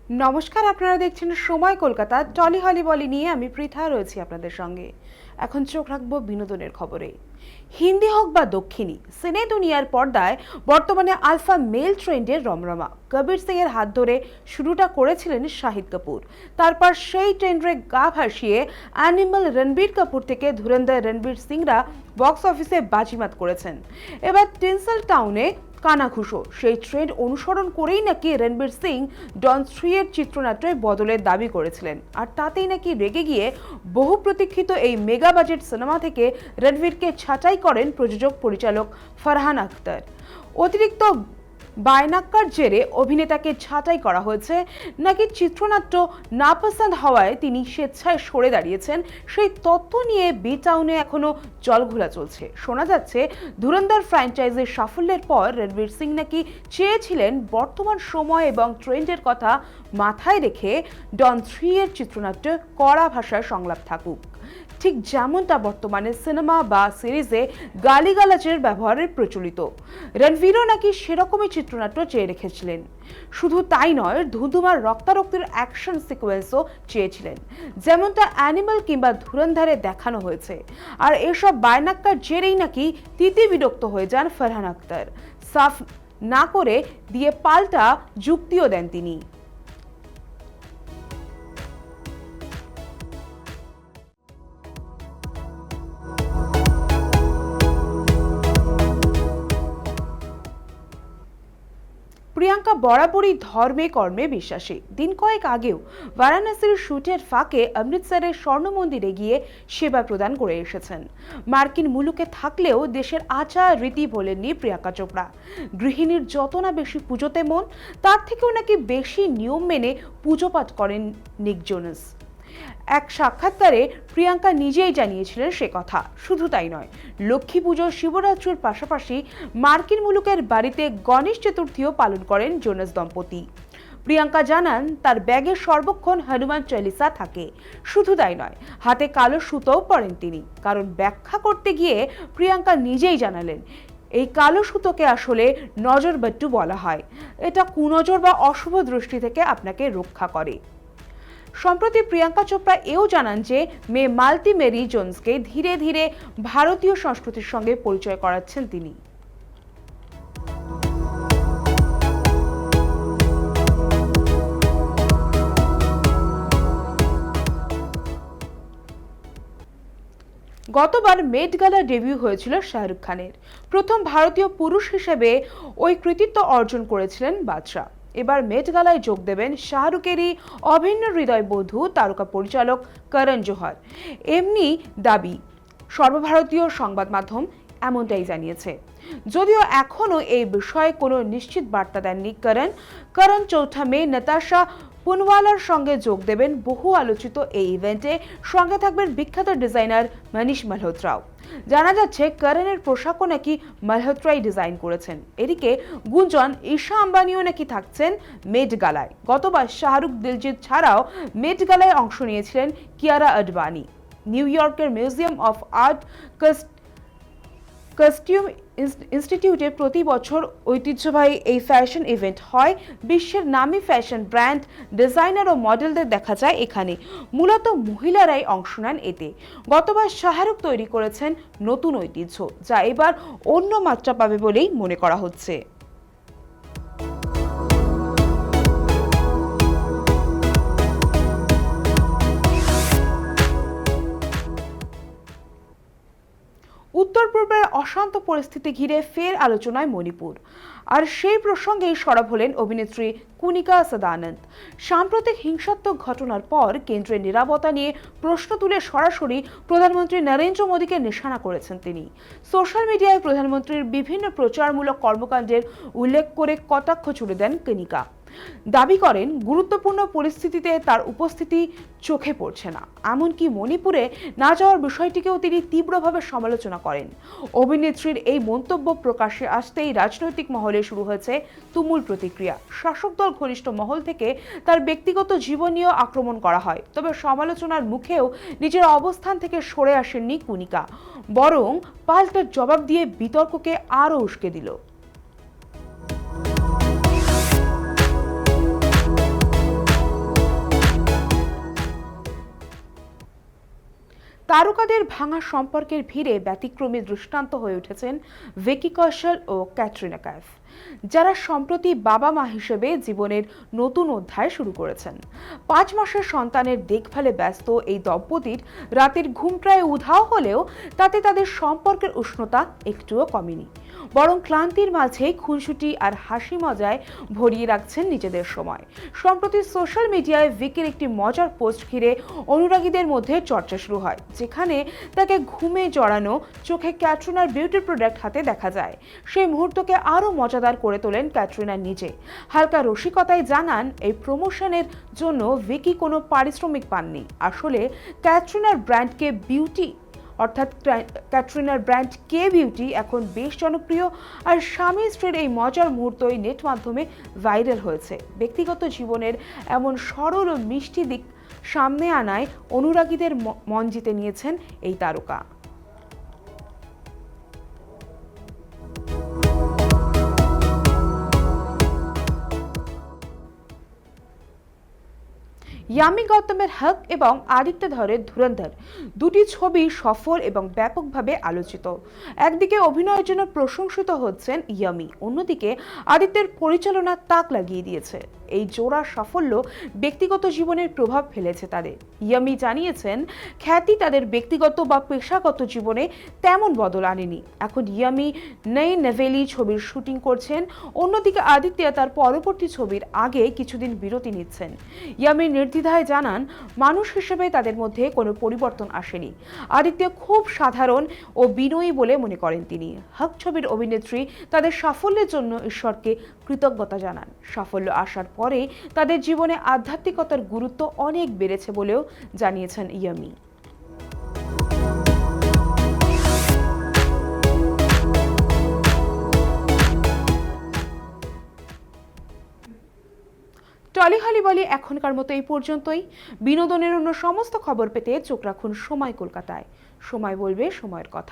নমস্কার, আপনারা দেখছেন সময় কলকাতা। টলি হলি বলি নিয়ে আমি পৃথা রয়েছি আপনাদের সঙ্গে। এখন চোখ রাখবো বিনোদনের খবরে। হিন্দি হোক বা দক্ষিণী, সিনে দুনিয়ার পর্দায় বর্তমানে আলফা মেল ট্রেন্ডের রমরমা। কবির সিং এর হাত ধরে শুরুটা করেছিলেন শাহিদ কাপুর, তারপর সেই ট্রেন্ডে গা ভাসিয়ে অ্যানিমাল রণবীর কাপুর থেকে ধুরন্ধর রণবীর সিংরা বক্স অফিসে বাজিমাত করেছেন। এবার টিনসেল টাউনে কানাঘুষো সেই ট্রেন্ড অনুসরণ করেই নাকি রণবীর সিং ডন 3 এর চিত্রনাট্যে বদলের দাবি করেছিলেন, আর তাতেই নাকি রেগে গিয়ে বহু প্রতীক্ষিত এই মেগা বাজেট সিনেমা থেকে রণবীরকে ছাঁটাই করেন প্রযোজক পরিচালক ফারহান আখতার। অতিরিক্ত বায়নাক্কার জেরে অভিনেতাকে ছাঁটাই করা হয়েছে নাকি চিত্রনাট্য নাপসন্দ হওয়ায় তিনি স্বেচ্ছায় সরে দাঁড়িয়েছেন, সেই তথ্য নিয়ে বি টাউনে এখনো জলঘোলা চলছে। শোনা যাচ্ছে ধুরন্ধর ফ্র্যাঞ্চাইজির সাফল্যের পর রণবীর সিং নাকি চেয়েছিলেন বর্তমান সময় এবং ট্রেন্ডের কথা মাথায় রেখে ডন 3 এর চিত্রনাট্যে কড়া ভাষায় সংলাপ থাকুক, ঠিক যেমনটা বর্তমানে সিনেমা বা সিরিজে গালিগালাজের ব্যবহারের প্রচলিত। রণবীরও নাকি সেরকমই চিত্রনাট্য চেয়ে রেখেছিলেন। শুধু তাই নয়, ধুধুমার রক্তারক্তির অ্যাকশন সিকোয়েন্সও চেয়েছিলেন, যেমনটা অ্যানিমাল কিংবা ধুরন্ধরে দেখানো হয়েছে। আর এসব বায়নাক্কার জেরেই নাকি তিতি বিরক্ত হয়ে যান ফারহান আখতার। সাফ না করে দিয়ে পাল্টা যুক্তিও দেন তিনি। প্রিয়াঙ্কা বরাবরই ধর্মে কর্মে বিশ্বাসী। দিন কয়েক আগেও বারাণসীর শুটের ফাঁকে অমৃতসরের স্বর্ণ মন্দিরে গিয়ে সেবা প্রদান করে এসেছেন। মার্কিন মুলুকে থাকলেও দেশের আচার রীতি ভোলেননি প্রিয়াঙ্কা চোপড়া। গৃহিণীর যত না বেশি পুজোতে মন, তার থেকেও নাকি বেশি নিয়ম মেনে পুজো পাঠ করেন নিক জোনাস। এক সাক্ষাৎকারে প্রিয়াঙ্কা নিজেই জানিয়েছিলেন সে কথা। শুধু তাই নয়, লক্ষ্মী পুজো, শিবরাত্রির পাশাপাশি মার্কিন মুলুকের বাড়িতে গণেশ চতুর্থীও পালন করেন জোনাস দম্পতি। প্রিয়াঙ্কা জানান তার ব্যাগে সর্বক্ষণ হনুমান চালিসা থাকে। শুধু তাই নয়, হাতে কালো সুতোও পরেন তিনি। কারণ ব্যাখ্যা করতে গিয়ে প্রিয়াঙ্কা নিজেই জানালেন এই কালো সুতোকে আসলে নজরবট্টু বলা হয়। এটা কুনজর বা অশুভ দৃষ্টি থেকে আপনাকে রক্ষা করে। সম্প্রতি প্রিয়াঙ্কা চোপড়া এও জানান যে মেয়ে মালতি মেরি জোন্সকে ধীরে ধীরে ভারতীয় সংস্কৃতির সঙ্গে পরিচয় করাচ্ছেন তিনি। গতবার মেট গালা ডেবিউ হয়েছিল শাহরুখ খানের। প্রথম ভারতীয় পুরুষ হিসেবে ওই কৃতিত্ব অর্জন করেছিলেন বাদশা। এবার মেট গালায় যোগ দেবেন শাহরুখেরই অভিন্ন হৃদয় বধূ তারকা পরিচালক করণ জোহর। এমনি দাবি সর্বভারতীয় সংবাদ মাধ্যম এমনটাই জানিয়েছে। যদিও এখনো এই বিষয়ে কোনো নিশ্চিত বার্তা দেননি করণ 4 মে নতাশা পুনওয়ালার সঙ্গে যোগ দেবেন বহু আলোচিত এই ইভেন্টে। সঙ্গে থাকবেন বিখ্যাত ডিজাইনার মনীষ মালহোত্রাও। জানা যাচ্ছে করণের পোশাকও নাকি মালহোত্রাই ডিজাইন করেছেন। এদিকে গুঞ্জন ঈশা আম্বানিও নাকি থাকছেন মেট গালায়। গতবার শাহরুখ, দিলজিৎ ছাড়াও মেট গালায় অংশ নিয়েছিলেন কিয়ারা আডবাণী। নিউ ইয়র্কের মিউজিয়াম অফ আর্ট কস্টিউম ইনস্টিটিউটে প্রতি বছর ঐতিহ্যবাহী এই ফ্যাশন ইভেন্ট হয়। বিশ্বের নামী ফ্যাশন ব্র্যান্ড, ডিজাইনার ও মডেলদের দেখা যায় এখানে। মূলত মহিলারাই অংশ নেন এতে। গতবার শাহরুখ তৈরি করেছেন নতুন ঐতিহ্য, যা এবার অন্য মাত্রা পাবে বলেই মনে করা হচ্ছে। উত্তর পূর্বের অশান্ত পরিস্থিতি ঘিরে ফের আলোচনায় মণিপুর। আর সেই প্রসঙ্গেই সরব হলেন অভিনেত্রী কুনিকা সদানন্দ। সাম্প্রতিক হিংসাত্মক ঘটনার পর কেন্দ্রের নিরাপত্তা নিয়ে প্রশ্ন তুলে সরাসরি প্রধানমন্ত্রী নরেন্দ্র মোদীকে নিশানা করেছেন তিনি। সোশ্যাল মিডিয়ায় প্রধানমন্ত্রীর বিভিন্ন প্রচারমূলক কর্মকাণ্ডের উল্লেখ করে কটাক্ষ ছুড়ে দেন কুনিকা। দাবি করেন গুরুত্বপূর্ণ পরিস্থিতিতে তার উপস্থিতি চোখে পড়ছে না। এমনকি মণিপুরে না যাওয়ার বিষয়টিকেও তিনি তীব্রভাবে সমালোচনা করেন। অভিনেত্রীর এই মন্তব্য প্রকাশ্যে আসতেই রাজনৈতিক মহলে শুরু হয়েছে তুমুল প্রতিক্রিয়া। শাসক দল ঘনিষ্ঠ মহল থেকে তার ব্যক্তিগত জীবন নিয়েও আক্রমণ করা হয়। তবে সমালোচনার মুখেও নিজের অবস্থান থেকে সরে আসেননি কুনিকা, বরং পাল্টা জবাব দিয়ে বিতর্ককে আরও উস্কে দিল। তারকাদের ভাঙা সম্পর্কের ভিড়ে ব্যতিক্রমী দৃষ্টান্ত হয়ে উঠেছেন ভিকি কৌশল ও ক্যাটরিনা কাইফ, যারা সম্প্রতি বাবা মা হিসেবে জীবনের নতুন অধ্যায় শুরু করেছেন। 5 মাসের সন্তানের দেখভালে ব্যস্ত এই দম্পতির রাতের ঘুম প্রায় উধাও হলেও তাতে তাদের সম্পর্কের উষ্ণতা একটুও কমেনি, বরং ক্লান্তির মাঝে খুনসুটি আর হাসি মজায় ভরিয়ে রাখছেন নিজেদের সময়। সম্প্রতি সোশ্যাল মিডিয়ায় ভিকির একটি মজার পোস্ট ঘিরে অনুরাগীদের মধ্যে চর্চা শুরু হয়, যেখানে তাকে ঘুমে জড়ানো চোখে ক্যাটরিনার বিউটি প্রোডাক্ট হাতে দেখা যায়। সেই মুহূর্তকে আরও মজাদার করে তোলেন ক্যাটরিনা নিজে। হালকা রসিকতায় জানান, এই প্রমোশনের জন্য ভিকি কোনো পারিশ্রমিক পাননি। আসলে ক্যাটরিনার ব্র্যান্ডকে বিউটি অর্থাৎ ক্যাটরিনার ব্র্যান্ড কে বিউটি এখন বেশ জনপ্রিয়, আর স্বামী স্ত্রীর এই মজার মুহূর্তই নেট মাধ্যমে ভাইরাল হয়েছে। ব্যক্তিগত জীবনের এমন সরল ও মিষ্টি দিক সামনে আনায় অনুরাগীদের মন জিতে নিয়েছেন এই তারকা। ইয়ামি গৌতমের হক এবং আদিত্য ধরের ধুরন্ধর দুটি ছবি সফল এবং ব্যাপকভাবে আলোচিত। একদিকে অভিনয়ের জন্য প্রশংসিত হচ্ছেন ইয়ামি, অন্যদিকে আদিত্যের পরিচালনা তাক লাগিয়ে দিয়েছে। এই জোড়ার সাফল্য ব্যক্তিগত জীবনের প্রভাব ফেলেছে তাদের। ইয়ামি জানিয়েছেন, খ্যাতি তাদের ব্যক্তিগত বা পেশাগত জীবনে তেমন বদল আনেনি। এখন ইয়ামি নই নভেলি ছবির শুটিং করছেন, অন্যদিকে আদিত্য তার পরবর্তী ছবির আগে কিছুদিন বিরতি নিচ্ছেন। ইয়ামি নির্দ্বিধায় জানান, মানুষ হিসেবে তাদের মধ্যে কোনো পরিবর্তন আসেনি। আদিত্য খুব সাধারণ ও বিনয়ী বলে মনে করেন তিনি। হক ছবির অভিনেত্রী তাদের সাফল্যের জন্য ঈশ্বরকে কৃতজ্ঞতা জানান। সাফল্য আসার পরে তাদের জীবনে আধ্যাত্মিকতার গুরুত্ব অনেক বেড়েছে বলেও জানিয়েছেন ইয়ামি। টলিহলি বলি এখনকার মতো এই পর্যন্তই। বিনোদনের অন্য সমস্ত খবর পেতে চোখ রাখুন সময় কলকাতায়। সময় বলবে সময়ের কথা।